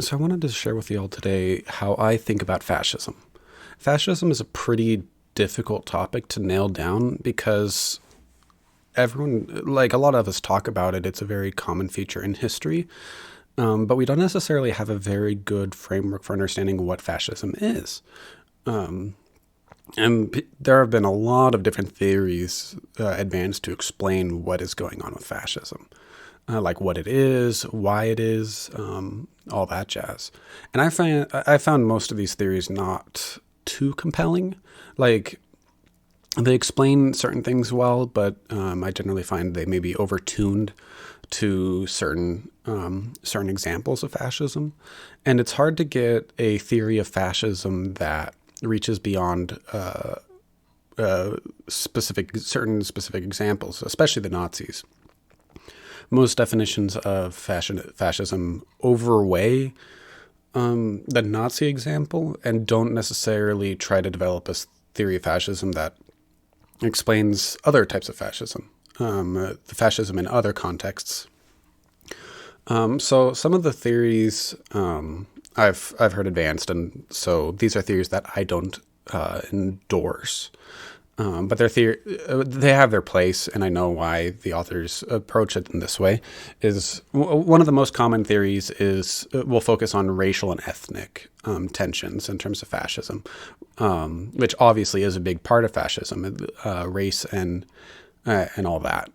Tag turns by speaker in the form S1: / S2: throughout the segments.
S1: So I wanted to share with you all today how I think about fascism. Fascism is a pretty difficult topic to nail down because everyone, like a lot of us talk about it, it's a very common feature in history, but we don't necessarily have a very good framework for understanding what fascism is. And there have been a lot of different theories advanced to explain what is going on with fascism, like what it is, why it is, all that jazz. And I found most of these theories not too compelling. Like they explain certain things well, but I generally find they may be overtuned to certain examples of fascism, and it's hard to get a theory of fascism that reaches beyond certain specific examples, especially the Nazis. Most definitions of fascism overweigh the Nazi example and don't necessarily try to develop a theory of fascism that explains other types of fascism, the fascism in other contexts. So some of the theories I've heard advanced, and so these are theories that I don't endorse. But they have their place, and I know why the authors approach it in this way. Is one of the most common theories is will focus on racial and ethnic tensions in terms of fascism, which obviously is a big part of fascism, race and all that.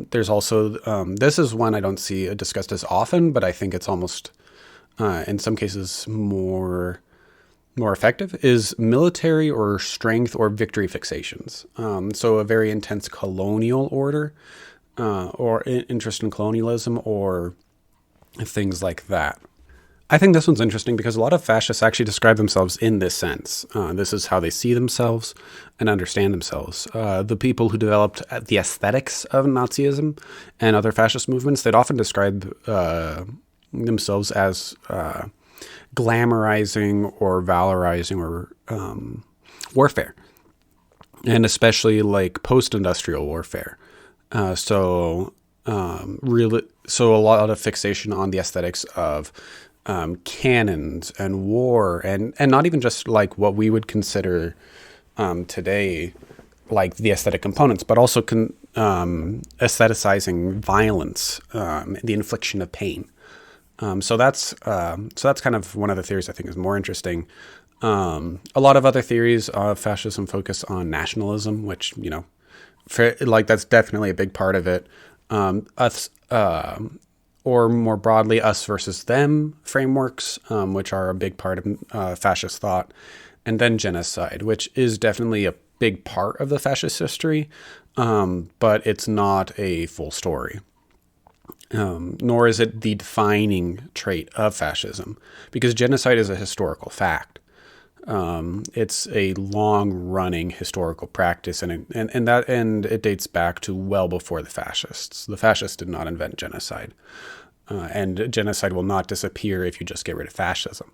S1: There's also this is one I don't see discussed as often, but I think it's almost in some cases more effective, is military or strength or victory fixations. So a very intense colonial order or interest in colonialism or things like that. I think this one's interesting because a lot of fascists actually describe themselves in this sense. This is how they see themselves and understand themselves. The people who developed the aesthetics of Nazism and other fascist movements, they'd often describe themselves as glamorizing or valorizing or warfare, and especially like post-industrial warfare. So a lot of fixation on the aesthetics of cannons and war, and not even just like what we would consider today, like the aesthetic components, but also aestheticizing violence, the infliction of pain. So that's kind of one of the theories I think is more interesting. A lot of other theories of fascism focus on nationalism, which that's definitely a big part of it. Or more broadly, us versus them frameworks, which are a big part of fascist thought, and then genocide, which is definitely a big part of the fascist history, but it's not a full story. Nor is it the defining trait of fascism, because genocide is a historical fact. It's a long-running historical practice, and it dates back to well before the fascists. The fascists did not invent genocide, and genocide will not disappear if you just get rid of fascism.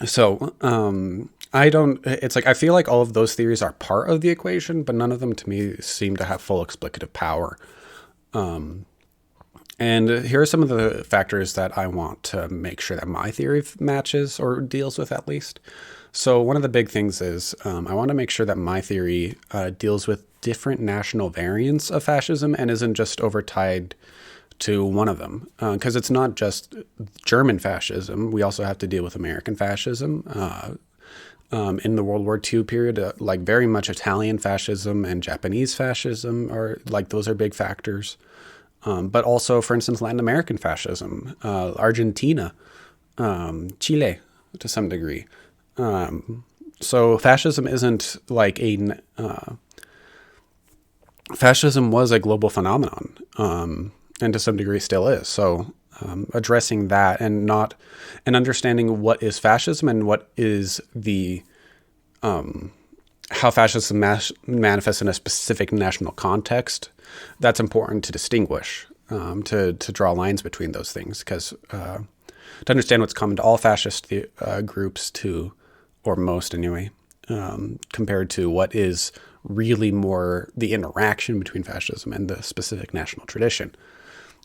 S1: So It's like I feel like all of those theories are part of the equation, but none of them to me seem to have full explicative power. And here are some of the factors that I want to make sure that my theory matches or deals with at least. So one of the big things is I want to make sure that my theory deals with different national variants of fascism and isn't just overtied to one of them. Because it's not just German fascism. We also have to deal with American fascism. In the World War II period, like very much Italian fascism and Japanese fascism are like those are big factors. But also, for instance, Latin American fascism, Argentina, Chile, to some degree. So fascism isn't like fascism was a global phenomenon, and to some degree still is. So addressing that and understanding what is fascism and what is the how fascism manifests in a specific national context, that's important to distinguish, to draw lines between those things, because to understand what's common to all fascist groups, or most anyway, compared to what is really more the interaction between fascism and the specific national tradition.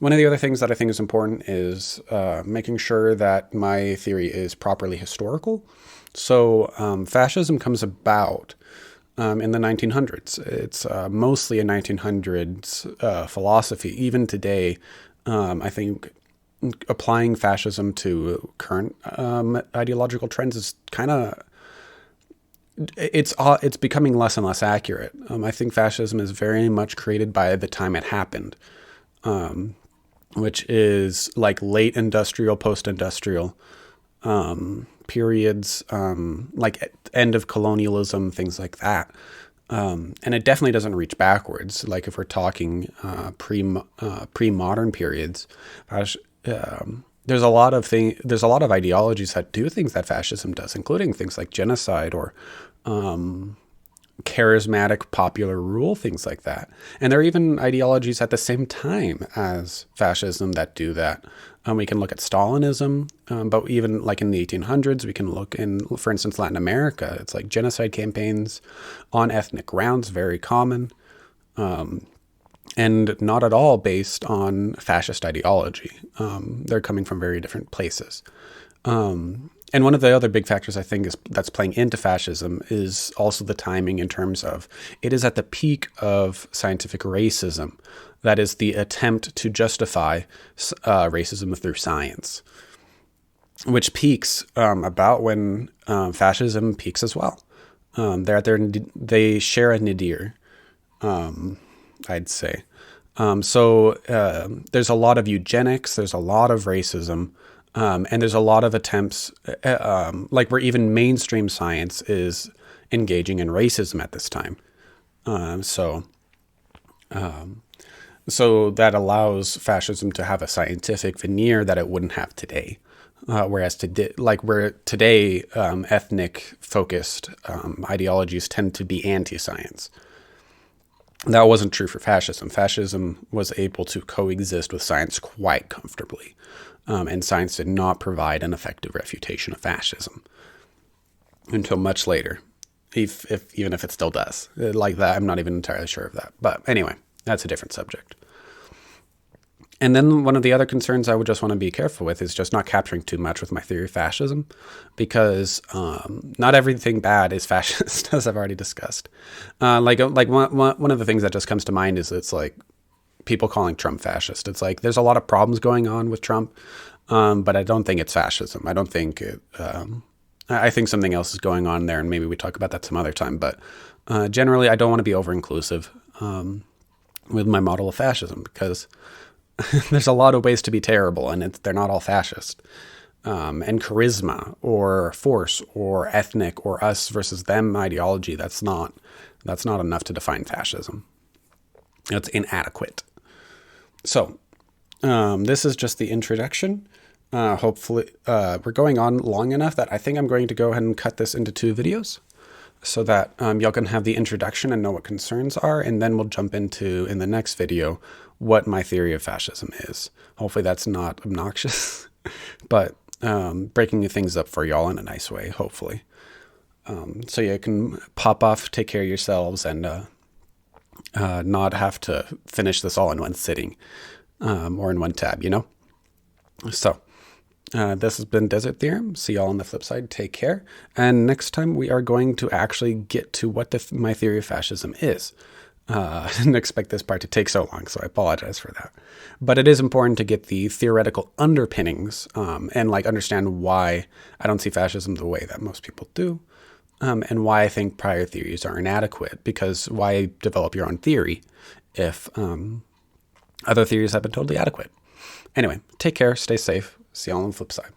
S1: One of the other things that I think is important is making sure that my theory is properly historical. So fascism comes about in the 1900s. It's mostly a 1900s philosophy. Even today, I think applying fascism to current ideological trends is kind of it's becoming less and less accurate. I think fascism is very much created by the time it happened, which is like late industrial, post-industrial periods, like end of colonialism, things like that. And it definitely doesn't reach backwards. Like if we're talking pre-modern periods, there's a lot of ideologies that do things that fascism does, including things like genocide or charismatic popular rule, things like that. And there are even ideologies at the same time as fascism that do that. We can look at Stalinism, but even like in the 1800s, we can look in, for instance, Latin America. It's like genocide campaigns on ethnic grounds, very common, and not at all based on fascist ideology. They're coming from very different places. And one of the other big factors I think that's playing into fascism is also the timing in terms of it is at the peak of scientific racism. That is the attempt to justify racism through science, which peaks about when fascism peaks as well. They share a nadir, I'd say. So there's a lot of eugenics, there's a lot of racism, and there's a lot of attempts, like where even mainstream science is engaging in racism at this time. So that allows fascism to have a scientific veneer that it wouldn't have today. Whereas today, ethnic-focused ideologies tend to be anti-science. That wasn't true for fascism. Fascism was able to coexist with science quite comfortably, and science did not provide an effective refutation of fascism until much later, even if it still does. Like that, I'm not even entirely sure of that. But anyway, that's a different subject. And then one of the other concerns I would just want to be careful with is just not capturing too much with my theory of fascism, because not everything bad is fascist, as I've already discussed. Like one of the things that just comes to mind is it's like people calling Trump fascist. It's like there's a lot of problems going on with Trump, but I don't think it's fascism. I don't think it. I think something else is going on there, and maybe we talk about that some other time. But generally, I don't want to be over-inclusive with my model of fascism, because there's a lot of ways to be terrible, and they're not all fascist. And charisma or force or ethnic or us versus them ideology, that's not enough to define fascism. It's inadequate. So this is just the introduction. Hopefully we're going on long enough that I think I'm going to go ahead and cut this into 2 videos so that y'all can have the introduction and know what concerns are, and then we'll jump into, in the next video, what my theory of fascism is. Hopefully that's not obnoxious, but breaking things up for y'all in a nice way, hopefully. So you can pop off, take care of yourselves, and not have to finish this all in one sitting or in one tab, you know? So this has been Desert Theorem. See y'all on the flip side. Take care. And next time we are going to actually get to what my theory of fascism is. I didn't expect this part to take so long, so I apologize for that. But it is important to get the theoretical underpinnings and like understand why I don't see fascism the way that most people do, and why I think prior theories are inadequate. Because why develop your own theory if other theories have been totally adequate? Anyway, take care, stay safe. See y'all on the flip side.